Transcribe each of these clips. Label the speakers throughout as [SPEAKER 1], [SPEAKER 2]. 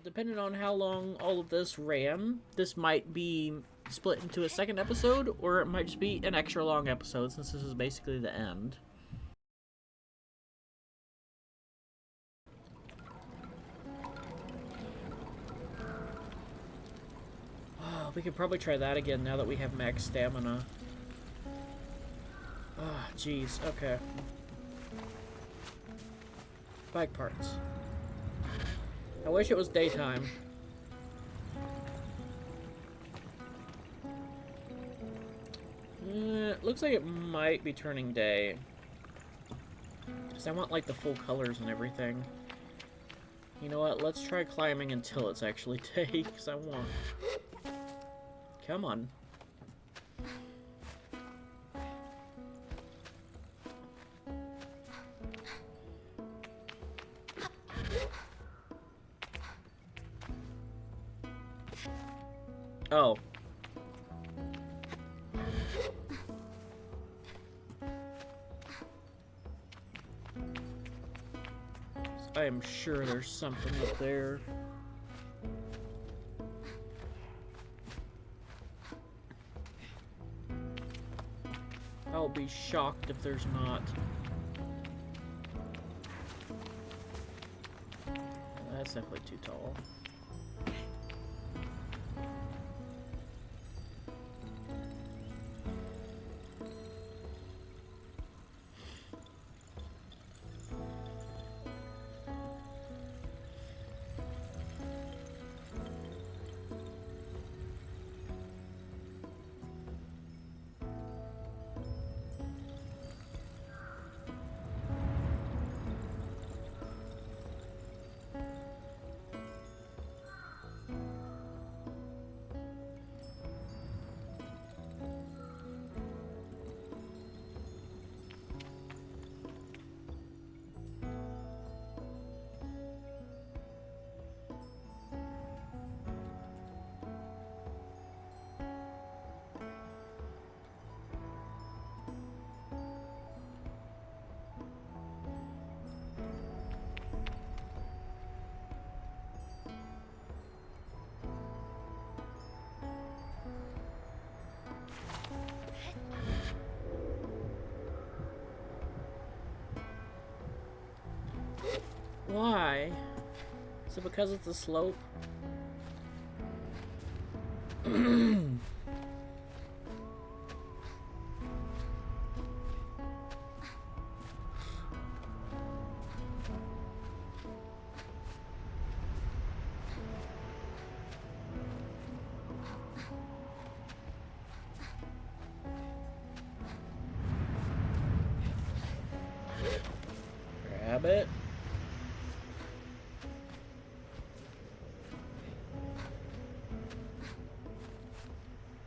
[SPEAKER 1] Depending on how long all of this ran, this might be split into a second episode, or it might just be an extra long episode since this is basically the end. Oh, we could probably try that again now that we have max stamina. Ah, oh, jeez. Okay. Bike parts. I wish it was daytime. Looks like it might be turning day. Because I want, like, the full colors and everything. You know what? Let's try climbing until it's actually day, because I want... Come on. Oh. I am sure there's something up there. I'll be shocked if there's not. That's definitely too tall. Why? Is it because it's a slope? Grab it.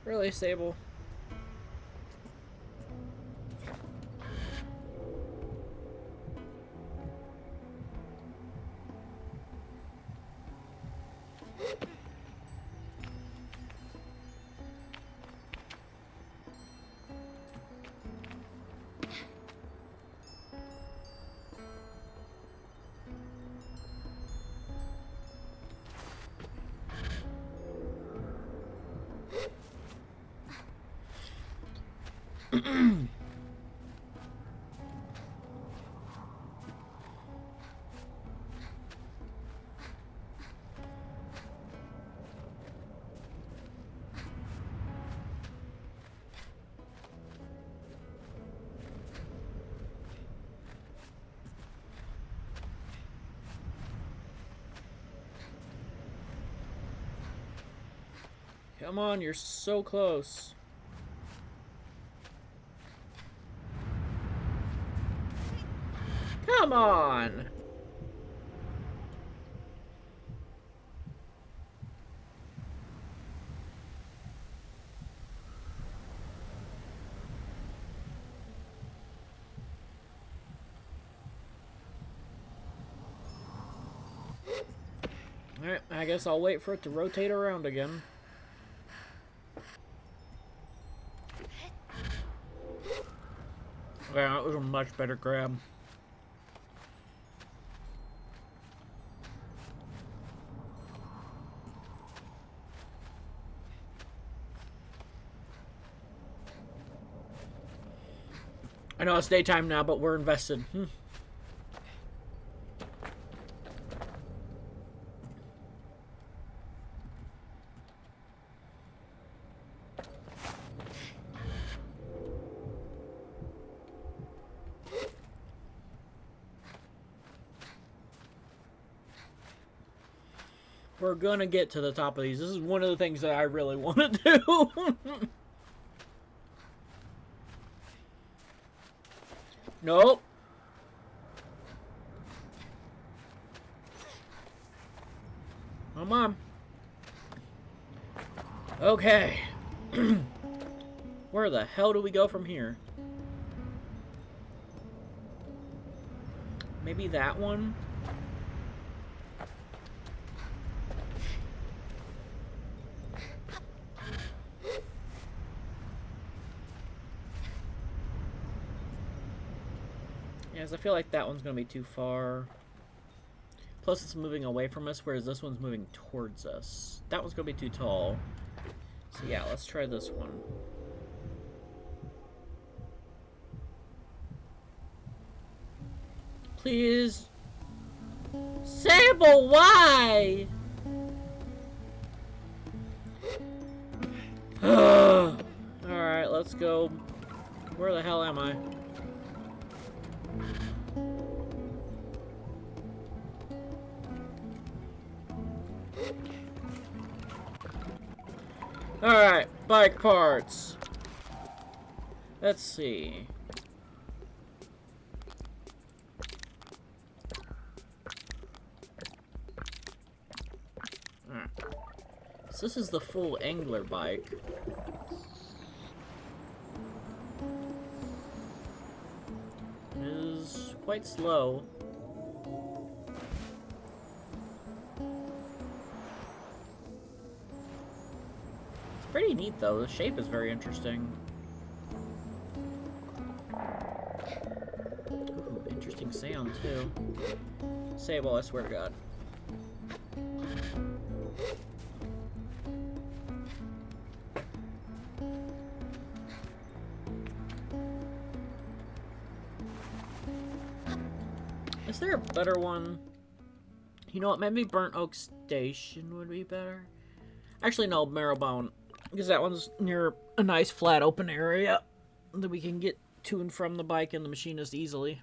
[SPEAKER 1] Really, Sable? Come on, you're so close. Come on! Alright, I guess I'll wait for it to rotate around again. Yeah, that was a much better grab. I know it's daytime now, but we're invested. We're gonna get to the top of these. This is one of the things that I really want to do. Nope. Come on. Okay. Where the hell do we go from here? Maybe that one? Yes, I feel like that one's going to be too far. Plus, it's moving away from us, whereas this one's moving towards us. That one's going to be too tall. So yeah, let's try this one. Please. Sable, why? Alright, let's go. Where the hell am I? Alright, bike parts. Let's see. Alright. So this is the full angler bike. It is quite slow. Pretty neat though, the shape is very interesting. Ooh, interesting sound too. Sable, I swear to God. Is there a better one? You know what, maybe Burnt Oak Station would be better. Actually no, Marrowbone. Because that one's near a nice flat open area that we can get to and from the bike and the machinist easily.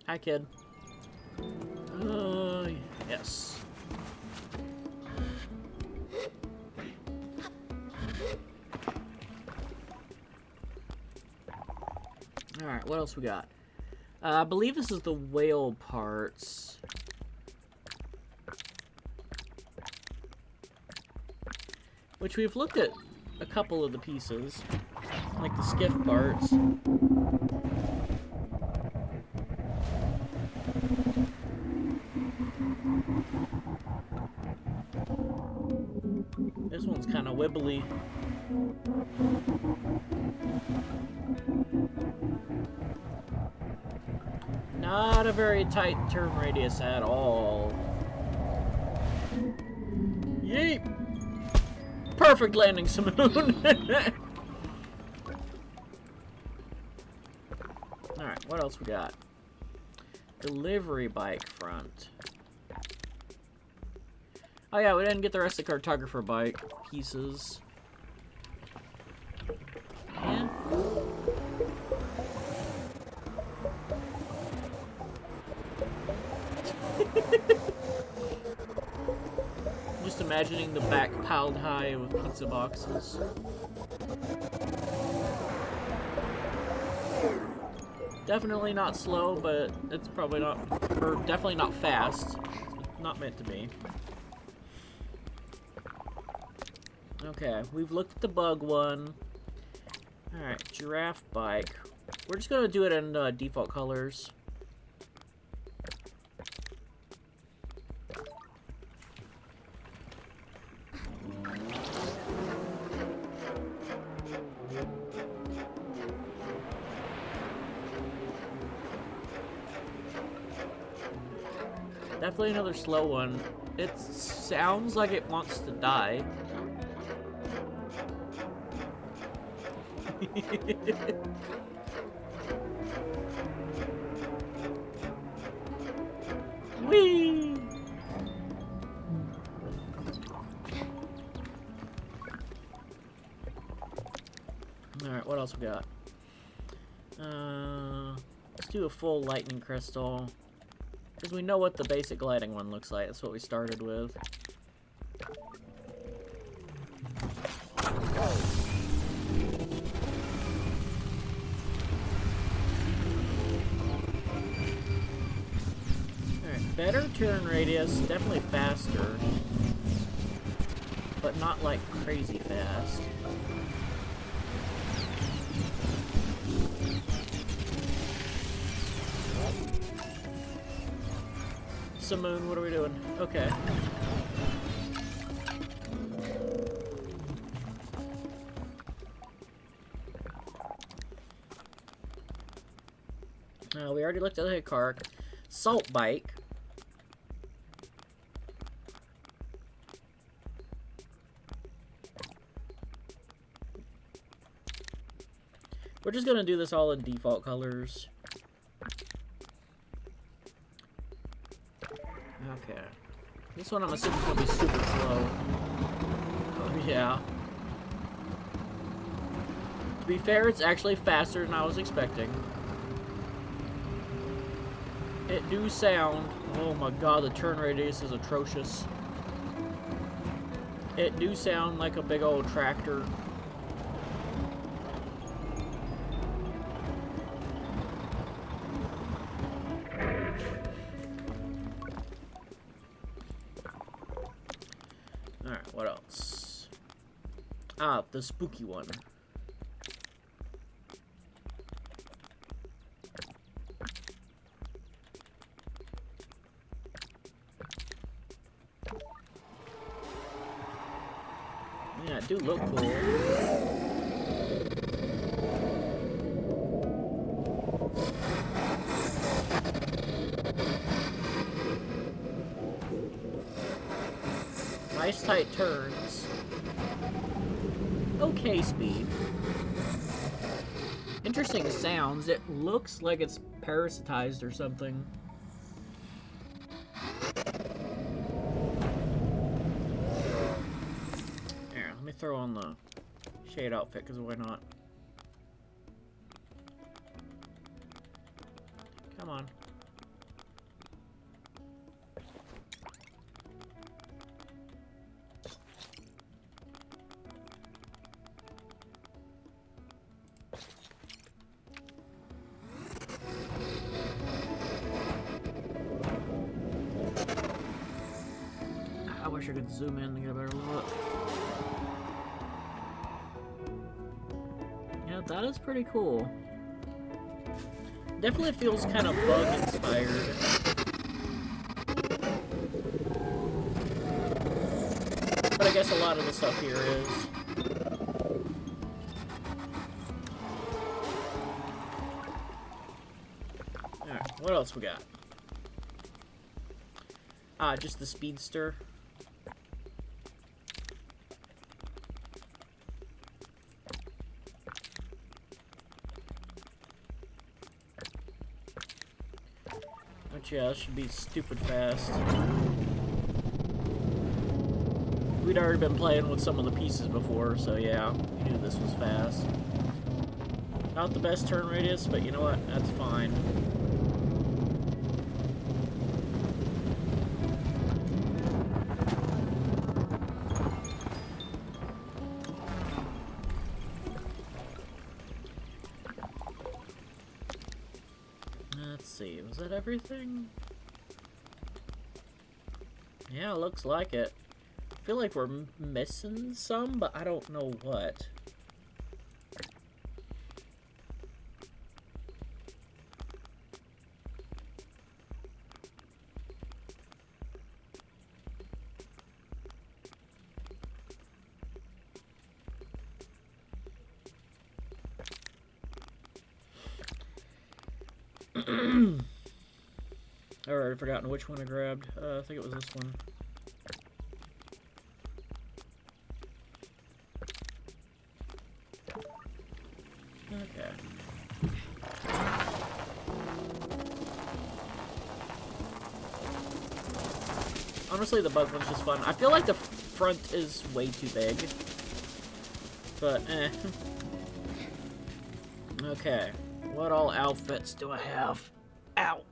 [SPEAKER 1] Hi, kid. Yes. Alright, what else we got? I believe this is the whale parts. Which we've looked at a couple of the pieces. Like the skiff parts. This one's kind of wibbly. Not a very tight turn radius at all. Yeet! Perfect landing, Simoon! Alright, what else we got? Delivery bike front. Oh yeah, we didn't get the rest of the cartographer bike pieces. And just imagining the back piled high with pizza boxes. Definitely not slow, but it's probably not, or definitely not fast. It's not meant to be. Okay, we've looked at the bug one. Alright, giraffe bike. We're just gonna do it in default colors. Definitely another slow one. It sounds like it wants to die. Whee! Alright, what else we got? Let's do a full lightning crystal. Because we know what the basic gliding one looks like. That's what we started with. Alright, better turn radius, definitely faster. But not like crazy fast. Simoon, what are we doing? Okay. We already looked at the Hickark. Salt Bike. We're just gonna do this all in default colors. Okay. This one I'm assuming is gonna be super slow. Oh yeah. To be fair, it's actually faster than I was expecting. It do sound... Oh my god, the turn radius is atrocious. It do sound like a big old tractor. Alright, what else? Ah, the spooky one. Yeah, it do look cool. Nice tight turns. Okay speed. Interesting sounds. It looks like it's parasitized or something. Here, let me throw on the shade outfit, because why not? Come on. I wish I could zoom in to get a better look. Yeah, that is pretty cool. Definitely feels kind of bug-inspired. But I guess a lot of the stuff here is. Alright, what else we got? Ah, just the Speedster. Which, yeah, should be stupid fast. We'd already been playing with some of the pieces before, so yeah, we knew this was fast. Not the best turn radius, but you know what? That's fine. Let's see, was that everything? Yeah, looks like it. I feel like we're missing some, but I don't know what. Or I'd forgotten which one I grabbed. I think it was this one. Okay. Honestly, the bug one's just fun. I feel like the front is way too big. But, eh. Okay. What all outfits do I have? Ow!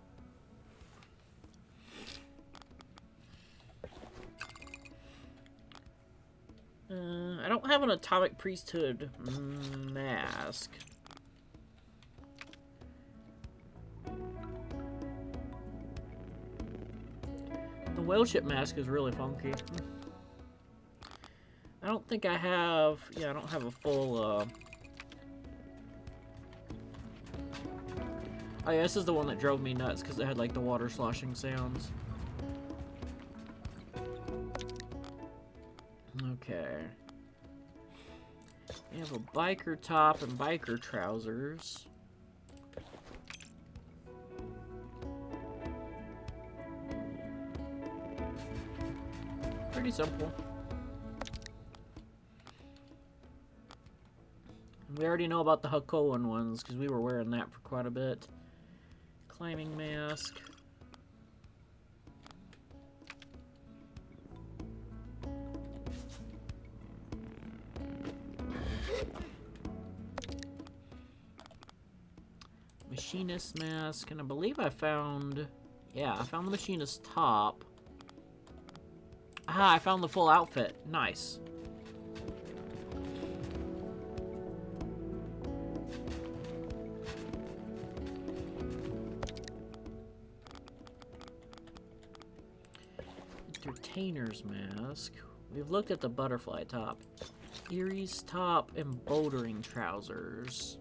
[SPEAKER 1] I don't have an atomic priesthood mask. The whale ship mask is really funky. I don't think I have... Yeah, I don't have a full, Oh yeah, this is the one that drove me nuts because it had, like, the water sloshing sounds. Okay. We have a biker top and biker trousers. Pretty simple. We already know about the Hakoan ones because we were wearing that for quite a bit. Climbing mask. Machinist mask, and I believe I found... Yeah, I found the machinist top. Ah, I found the full outfit. Nice. Entertainer's mask. We've looked at the butterfly top. Erie's top and bouldering trousers.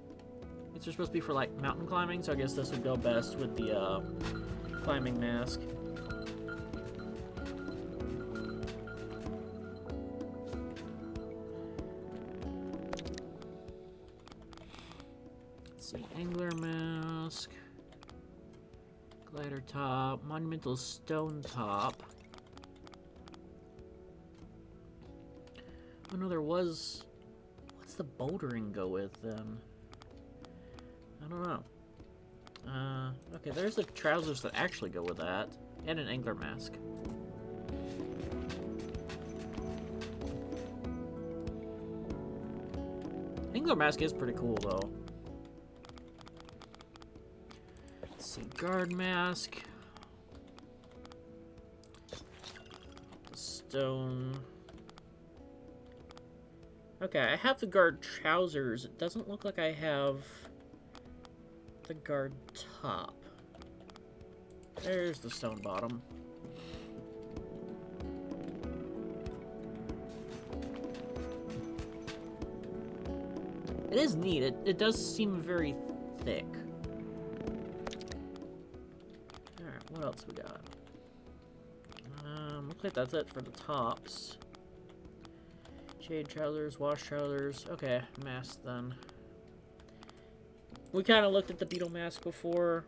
[SPEAKER 1] These are supposed to be for, like, mountain climbing, so I guess this would go best with the, climbing mask. Let's see, angler mask. Glider top. Monumental stone top. Oh no, there was... What's the bouldering go with, then? I don't know. Okay, there's the trousers that actually go with that. And an angler mask. Angler mask is pretty cool, though. Let's see, guard mask. The stone. Okay, I have the guard trousers. It doesn't look like I have the guard top. There's the stone bottom. It is neat. It does seem very thick. Alright, what else we got? Looks like that's it for the tops. Shade trousers, wash trousers. Okay, mask then. We kind of looked at the beetle mask before.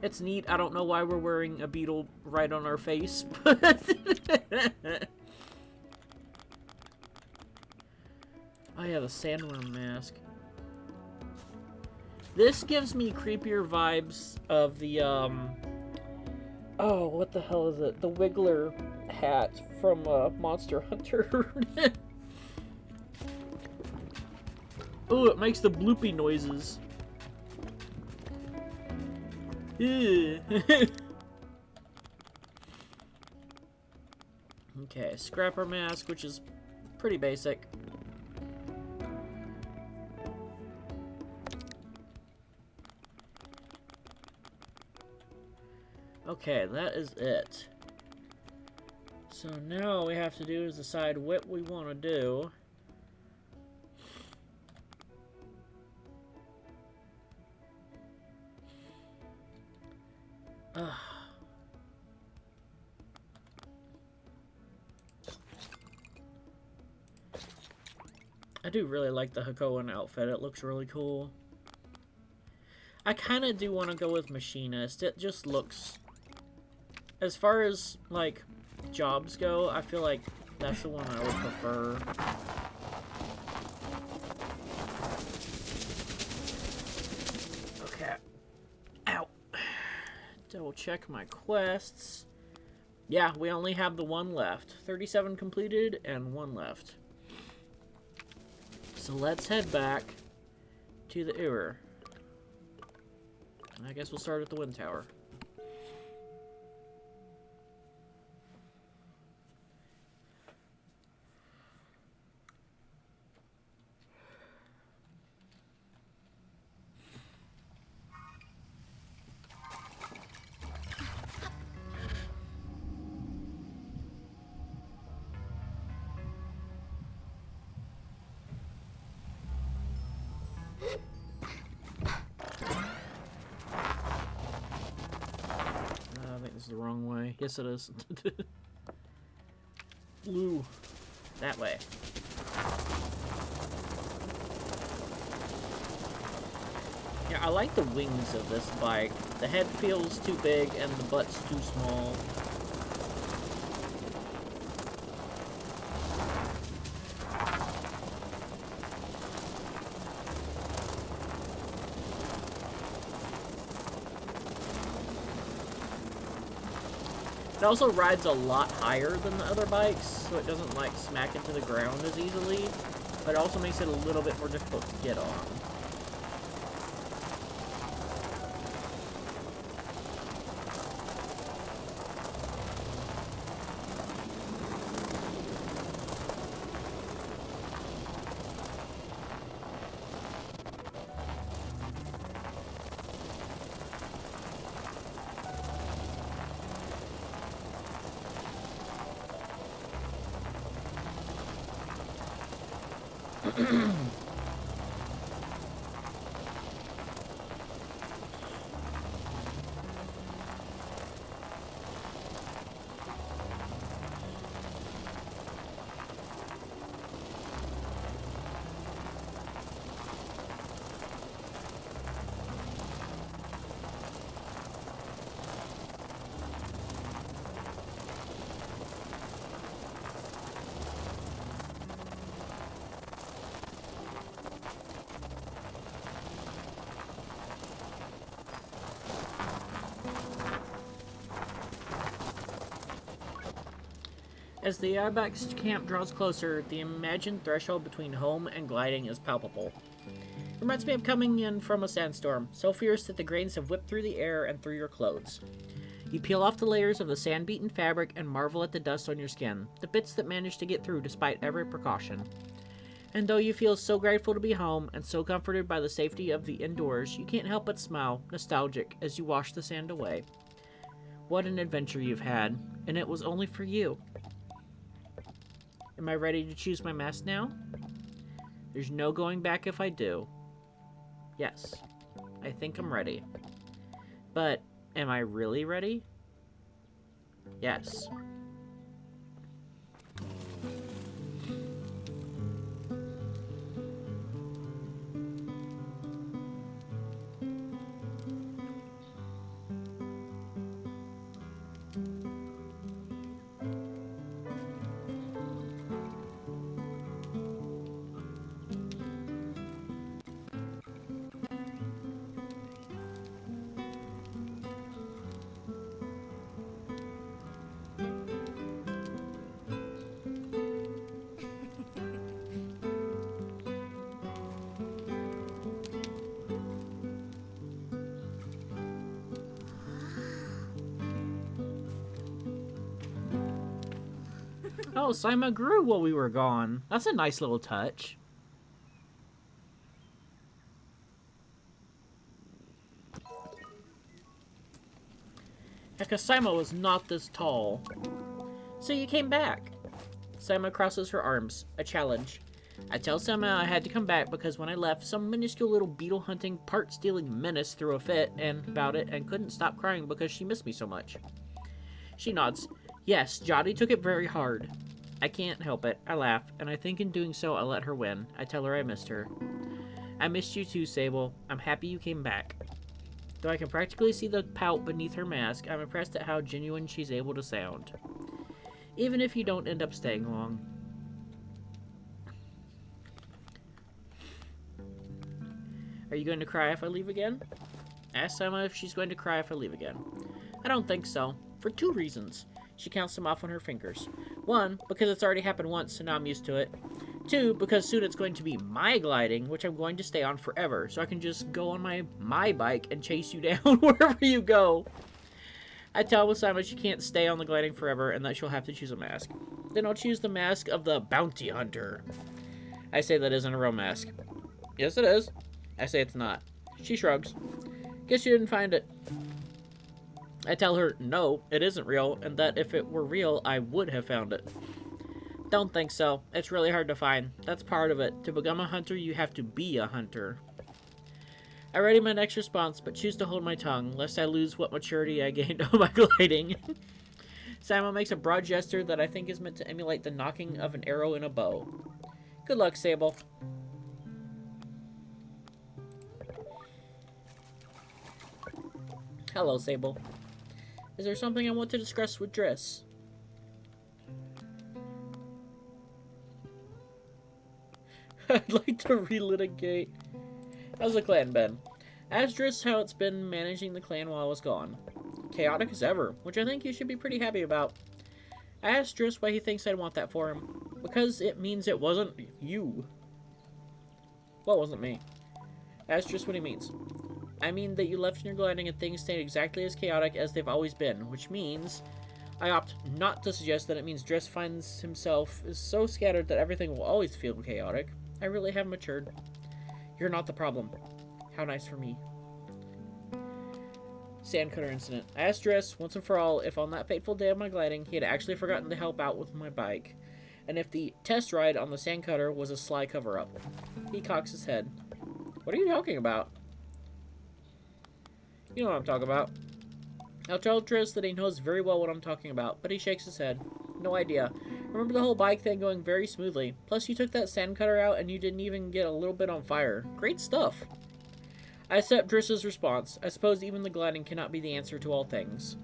[SPEAKER 1] It's neat. I don't know why we're wearing a beetle right on our face, but... Oh yeah, the sandworm mask. This gives me creepier vibes of the, Oh, what the hell is it? The Wiggler hat from Monster Hunter. Oh, it makes the bloopy noises. Okay, scrapper mask, which is pretty basic. Okay, that is it. So now all we have to do is decide what we want to do. I do really like the Hakoan outfit. It looks really cool. I kind of do want to go with Machinist. It just looks... As far as, like, jobs go, I feel like that's the one I would prefer. Okay. Ow. Double check my quests. Yeah, we only have the one left. 37 completed and one left. So let's head back to the Ewer. I guess we'll start at the Wind Tower. I think this is the wrong way. Yes, it is. Blue. That way. Yeah, I like the wings of this bike. The head feels too big and the butt's too small. It also rides a lot higher than the other bikes, so it doesn't like smack into the ground as easily, but it also makes it a little bit more difficult to get on. As the Ibexxi camp draws closer, the imagined threshold between home and gliding is palpable. It reminds me of coming in from a sandstorm, so fierce that the grains have whipped through the air and through your clothes. You peel off the layers of the sand-beaten fabric and marvel at the dust on your skin, the bits that manage to get through despite every precaution. And though you feel so grateful to be home and so comforted by the safety of the indoors, you can't help but smile, nostalgic, as you wash the sand away. What an adventure you've had, and it was only for you. Am I ready to choose my mask now? There's no going back if I do. Yes, I think I'm ready. But, am I really ready? Yes. Oh, Sima grew while we were gone. That's a nice little touch. Because Sima was not this tall. So you came back. Sima crosses her arms. A challenge. I tell Sima I had to come back because when I left, some minuscule little beetle-hunting, part-stealing menace threw a fit about it and couldn't stop crying because she missed me so much. She nods. Yes, Jotty took it very hard. I can't help it. I laugh, and I think in doing so I'll let her win. I tell her I missed her. I missed you too, Sable. I'm happy you came back. Though I can practically see the pout beneath her mask, I'm impressed at how genuine she's able to sound. Even if you don't end up staying long. Are you going to cry if I leave again? Ask Emma if she's going to cry if I leave again. I don't think so. For 2 reasons. She counts them off on her fingers. 1, because it's already happened once, so now I'm used to it. 2, because soon it's going to be my gliding, which I'm going to stay on forever, so I can just go on my bike and chase you down wherever you go. I tell Simon she can't stay on the gliding forever and that she'll have to choose a mask. Then I'll choose the mask of the bounty hunter. I say that isn't a real mask. Yes, it is. I say it's not. She shrugs. Guess you didn't find it. I tell her, no, it isn't real, and that if it were real, I would have found it. Don't think so. It's really hard to find. That's part of it. To become a hunter, you have to be a hunter. I ready my next response, but choose to hold my tongue, lest I lose what maturity I gained on my gliding. Simon makes a broad gesture that I think is meant to emulate the knocking of an arrow in a bow. Good luck, Sable. Hello, Sable. Is there something I want to discuss with Driss? I'd like to relitigate. How's the clan been? Ask Driss how it's been managing the clan while I was gone. Chaotic as ever, which I think you should be pretty happy about. I asked Driss why he thinks I'd want that for him. Because it means it wasn't you. What wasn't me? Ask Driss what he means. I mean that you left in your gliding and things stayed exactly as chaotic as they've always been, which means I opt not to suggest that it means Driss finds himself so scattered that everything will always feel chaotic. I really have matured. You're not the problem. How nice for me. Sandcutter incident. I asked Driss once and for all if on that fateful day of my gliding he had actually forgotten to help out with my bike, and if the test ride on the sandcutter was a sly cover-up. He cocks his head. What are you talking about? You know what I'm talking about. I'll tell Driss that he knows very well what I'm talking about, but he shakes his head. No idea. Remember the whole bike thing going very smoothly. Plus you took that sandcutter out and you didn't even get a little bit on fire. Great stuff. I accept Driss's response. I suppose even the gliding cannot be the answer to all things.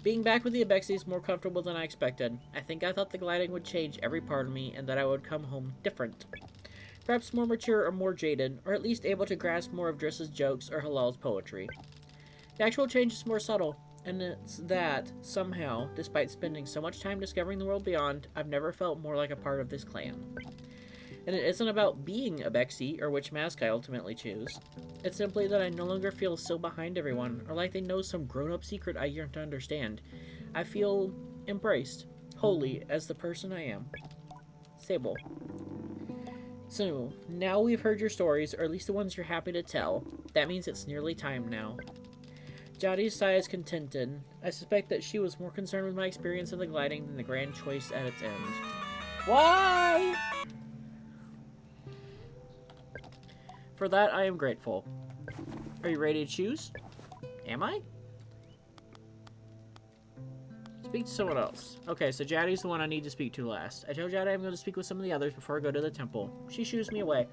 [SPEAKER 1] Being back with the Ibexxi is more comfortable than I expected. I think I thought the gliding would change every part of me and that I would come home different. Perhaps more mature or more jaded, or at least able to grasp more of Driss's jokes or Halal's poetry. The actual change is more subtle, and it's that, somehow, despite spending so much time discovering the world beyond, I've never felt more like a part of this clan. And it isn't about being Ibexxi, or which mask I ultimately choose. It's simply that I no longer feel so behind everyone, or like they know some grown-up secret I yearn to understand. I feel embraced, wholly, as the person I am. Sable. So, now we've heard your stories, or at least the ones you're happy to tell. That means it's nearly time now. Jadi's sigh is contented. I suspect that she was more concerned with my experience of the gliding than the grand choice at its end. Why? For that, I am grateful. Are you ready to choose? Am I? Speak to someone else. Okay, so Jadi's the one I need to speak to last. I tell Jadi I'm going to speak with some of the others before I go to the temple. She shoos me away.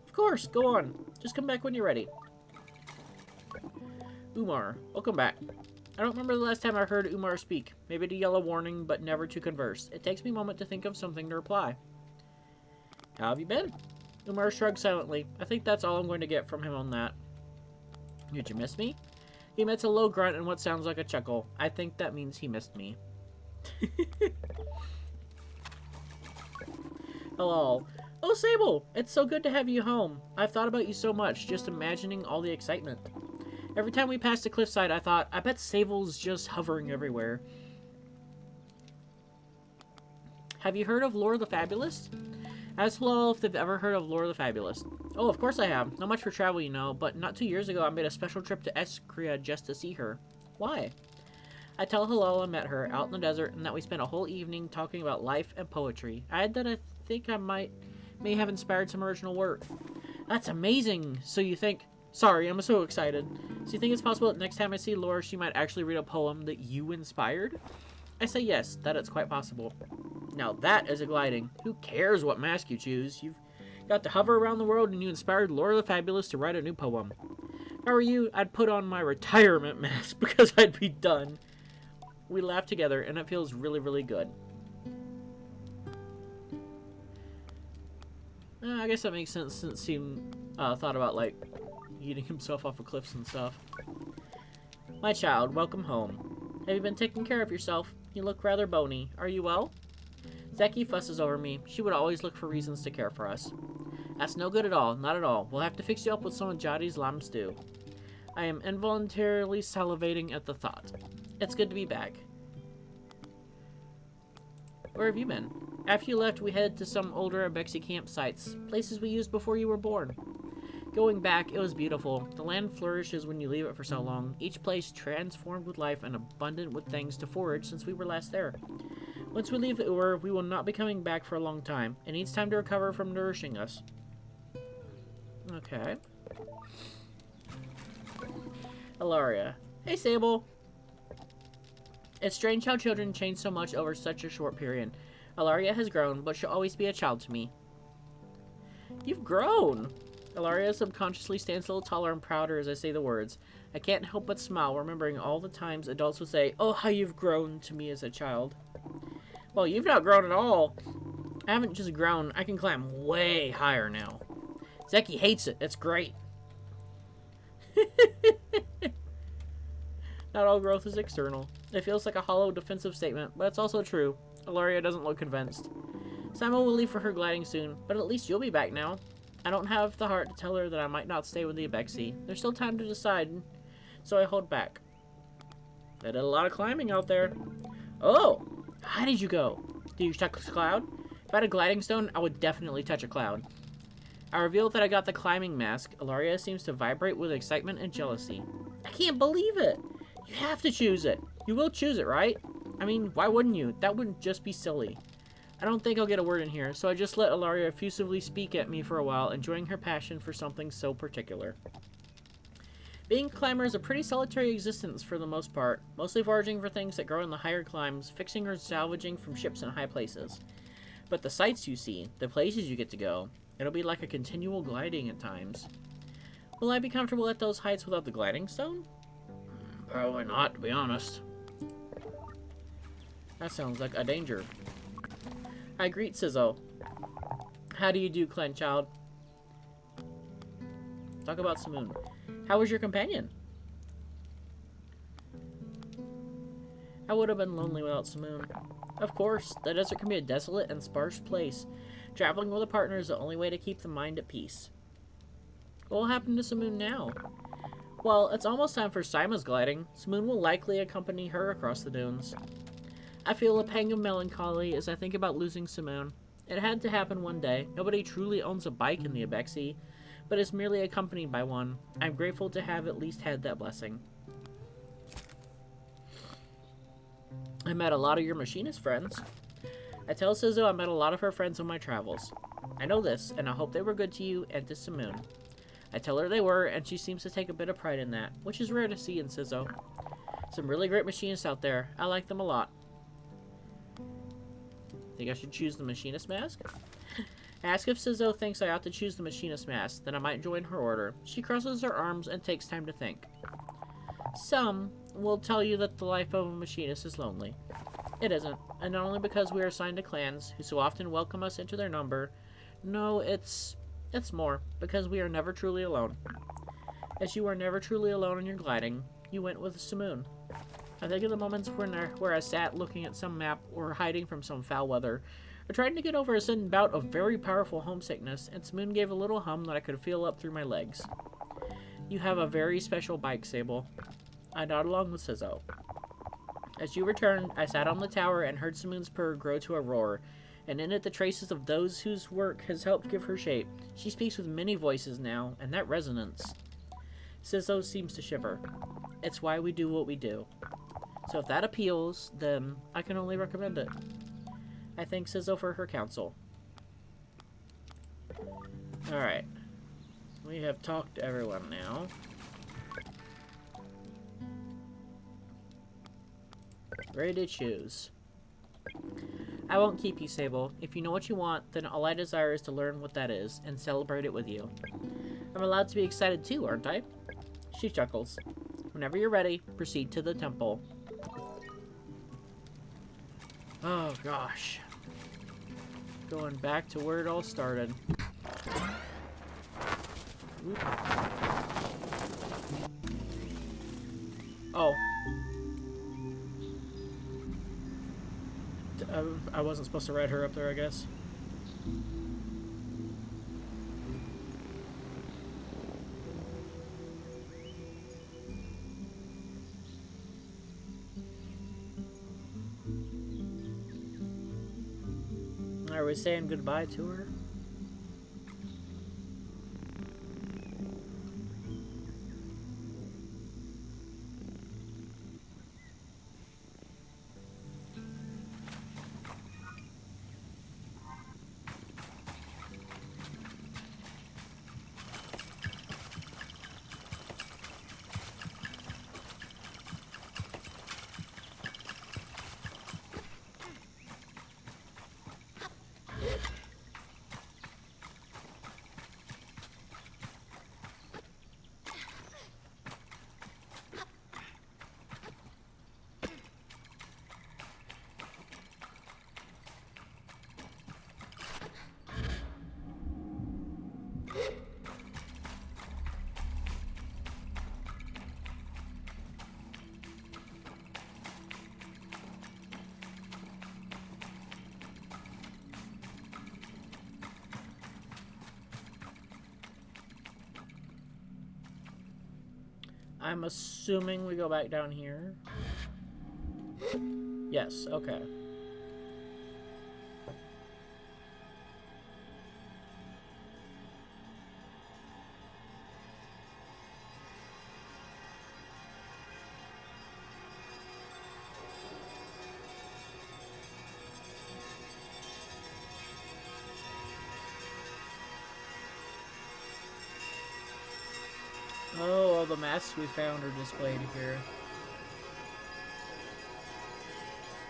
[SPEAKER 1] Of course, go on. Just come back when you're ready. Umar, welcome back. I don't remember the last time I heard Umar speak. Maybe to yell a warning, but never to converse. It takes me a moment to think of something to reply. How have you been? Umar shrugged silently. I think that's all I'm going to get from him on that. Did you miss me? He emits a low grunt and what sounds like a chuckle. I think that means he missed me. Hello. Oh, Sable! It's so good to have you home. I've thought about you so much, just imagining all the excitement. Every time we passed a cliffside, I thought, I bet Sable's just hovering everywhere. Have you heard of Lore the Fabulous? Ask Halal if they've ever heard of Lore the Fabulous. Oh, of course I have. Not much for travel, you know, but not 2 years ago I made a special trip to Eskria just to see her. Why? I tell Halal I met her out in the desert and that we spent a whole evening talking about life and poetry. I add that I think I may have inspired some original work. That's amazing! So Sorry, I'm so excited. So you think it's possible that next time I see Laura, she might actually read a poem that you inspired? I say yes, that it's quite possible. Now that is a gliding. Who cares what mask you choose? You've got to hover around the world and you inspired Laura the Fabulous to write a new poem. If I were you, I'd put on my retirement mask because I'd be done. We laugh together and it feels really, really good. I guess that makes sense since he thought about, like, eating himself off of cliffs and stuff. My child, welcome home. Have you been taking care of yourself? You look rather bony. Are you well? Zeki fusses over me. She would always look for reasons to care for us. That's no good at all. Not at all. We'll have to fix you up with some of Jadi's lamb stew. I am involuntarily salivating at the thought. It's good to be back. Where have you been? After you left, we headed to some older Ibexxi campsites, places we used before you were born. Going back, it was beautiful. The land flourishes when you leave it for so long, each place transformed with life and abundant with things to forage since we were last there. Once we leave Ur, we will not be coming back for a long time. It needs time to recover from nourishing us. Okay. Ilaria. Hey, Sable. It's strange how children change so much over such a short period. Ilaria has grown, but she'll always be a child to me. You've grown! Ilaria subconsciously stands a little taller and prouder as I say the words. I can't help but smile, remembering all the times adults would say, "Oh, how you've grown," to me as a child. Well, you've not grown at all. I haven't just grown, I can climb way higher now. Zeki hates it, it's great. Not all growth is external. It feels like a hollow defensive statement, but it's also true. Ilaria doesn't look convinced. Simon will leave for her gliding soon, but at least you'll be back now. I don't have the heart to tell her that I might not stay with the Ibexxi. There's still time to decide, so I hold back. I did a lot of climbing out there. Oh! How did you go? Did you touch a cloud? If I had a gliding stone, I would definitely touch a cloud. I revealed that I got the climbing mask. Ilaria seems to vibrate with excitement and jealousy. I can't believe it! You have to choose it. You will choose it, right? I mean, why wouldn't you? That wouldn't just be silly. I don't think I'll get a word in here, so I just let Ilaria effusively speak at me for a while, enjoying her passion for something so particular. Being a climber is a pretty solitary existence for the most part, mostly foraging for things that grow in the higher climbs, fixing or salvaging from ships in high places. But the sights you see, the places you get to go, it'll be like a continual gliding at times. Will I be comfortable at those heights without the gliding stone? Probably not, to be honest. That sounds like a danger. I greet Sizzo. How do you do, clan child? Talk about Simoon. How was your companion? I would have been lonely without Simoon. Of course, the desert can be a desolate and sparse place. Traveling with a partner is the only way to keep the mind at peace. What will happen to Simoon now? Well, it's almost time for Sima's gliding. Simoon will likely accompany her across the dunes. I feel a pang of melancholy as I think about losing Simoon. It had to happen one day. Nobody truly owns a bike in the Ibexxi, but is merely accompanied by one. I'm grateful to have at least had that blessing. I met a lot of your machinist friends. I tell Sizzo I met a lot of her friends on my travels. I know this, and I hope they were good to you and to Simoon. I tell her they were, and she seems to take a bit of pride in that, which is rare to see in Sizzo. Some really great machinists out there. I like them a lot. Think I should choose the machinist mask? Ask if Sizzo thinks I ought to choose the machinist mask, then I might join her order. She crosses her arms and takes time to think. Some will tell you that the life of a machinist is lonely. It isn't, and not only because we are assigned to clans, who so often welcome us into their number. No, it's more, because we are never truly alone. As you are never truly alone in your gliding, you went with Simoon. I think of the moments where I sat looking at some map or hiding from some foul weather, or trying to get over a sudden bout of very powerful homesickness, and Simoon gave a little hum that I could feel up through my legs. You have a very special bike, Sable. I nod along with Sizzo. As you returned, I sat on the tower and heard Simoon's purr grow to a roar, and in it the traces of those whose work has helped give her shape. She speaks with many voices now, and that resonance. Sizzo seems to shiver. It's why we do what we do. So if that appeals, then I can only recommend it. I thank Sizzo for her counsel. Alright. We have talked to everyone now. Ready to choose. I won't keep you, Sable. If you know what you want, then all I desire is to learn what that is, and celebrate it with you. I'm allowed to be excited too, aren't I? She chuckles. Whenever you're ready, proceed to the temple. Oh gosh. Going back to where it all started. Oop. Oh. I wasn't supposed to ride her up there, I guess. Are we saying goodbye to her? I'm assuming we go back down here. Yes, okay. Oh, all the masks we found are displayed here.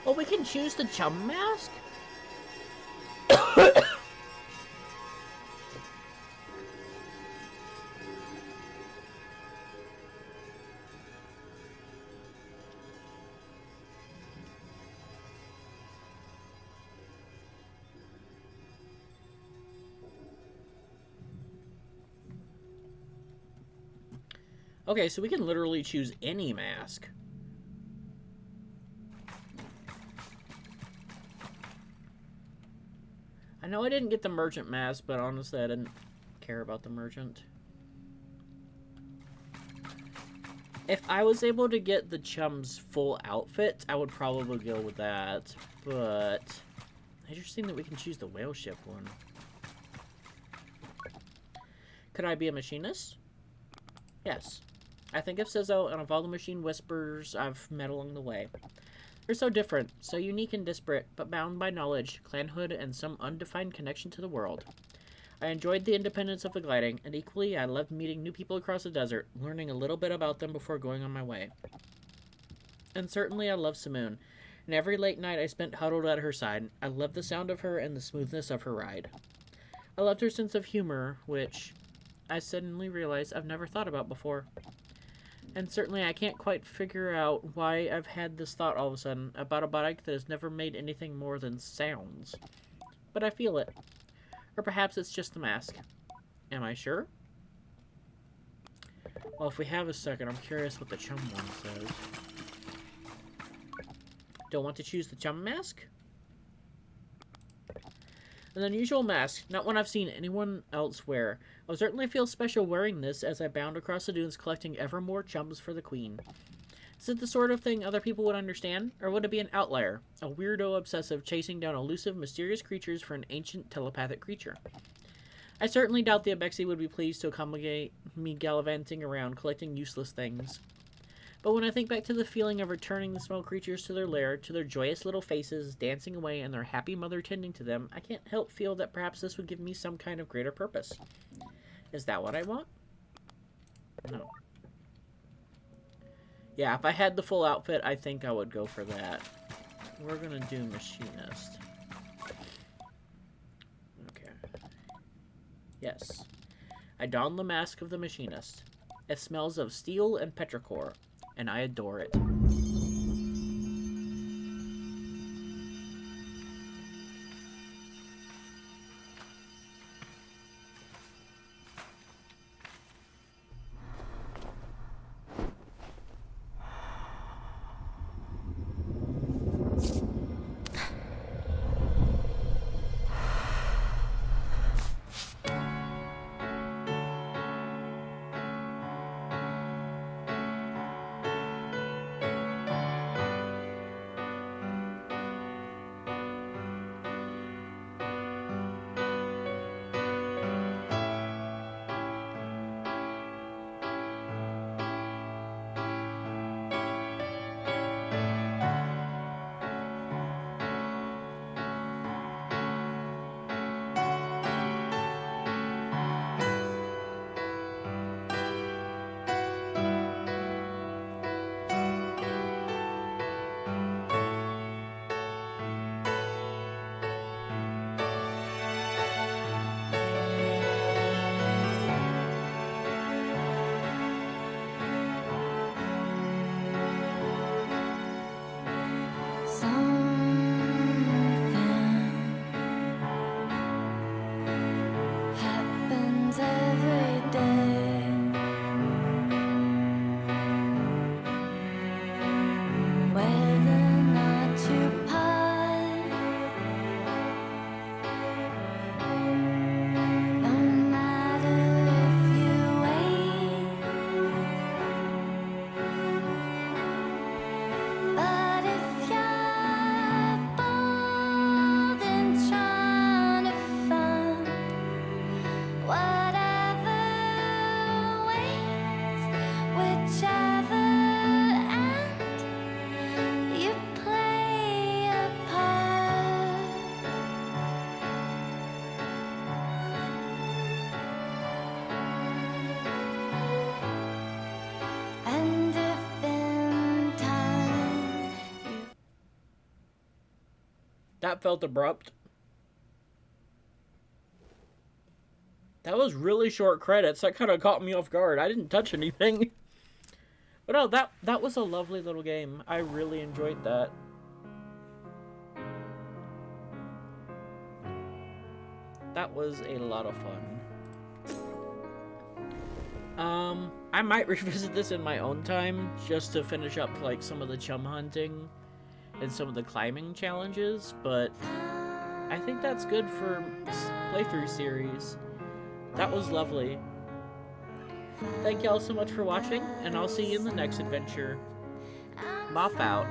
[SPEAKER 1] Oh, we can choose the chum mask? Okay, so we can literally choose any mask. I know I didn't get the merchant mask, but honestly I didn't care about the merchant. If I was able to get the chum's full outfit, I would probably go with that. But interesting that we can choose the whale ship one. Could I be a machinist? Yes. I think of Sizzo and of all the machine whispers I've met along the way. They're so different, so unique and disparate, but bound by knowledge, clanhood, and some undefined connection to the world. I enjoyed the independence of the gliding, and equally I loved meeting new people across the desert, learning a little bit about them before going on my way. And certainly I loved Simoon, and every late night I spent huddled at her side. I loved the sound of her and the smoothness of her ride. I loved her sense of humor, which I suddenly realized I've never thought about before. And certainly I can't quite figure out why I've had this thought all of a sudden about a bike that has never made anything more than sounds. But I feel it. Or perhaps it's just the mask. Am I sure? Well, if we have a second, I'm curious what the chum one says. Don't want to choose the chum mask? An unusual mask, not one I've seen anyone else wear. I would certainly feel special wearing this as I bound across the dunes collecting ever more chums for the queen. Is it the sort of thing other people would understand, or would it be an outlier, a weirdo obsessive chasing down elusive, mysterious creatures for an ancient telepathic creature? I certainly doubt the Ibexxi would be pleased to accommodate me gallivanting around collecting useless things. But when I think back to the feeling of returning the small creatures to their lair, to their joyous little faces dancing away and their happy mother tending to them, I can't help feel that perhaps this would give me some kind of greater purpose. Is that what I want? No. Yeah, if I had the full outfit, I think I would go for that. We're gonna do machinist. Okay. Yes. I don the mask of the machinist. It smells of steel and petrichor, and I adore it. That felt abrupt. That was really short credits. That kind of caught me off guard. I didn't touch anything. But no, that was a lovely little game. I really enjoyed that. That was a lot of fun. I might revisit this in my own time, just to finish up, like, some of the chum hunting and some of the climbing challenges, but I think that's good for playthrough series. That was lovely. Thank y'all so much for watching, and I'll see you in the next adventure. Mop out.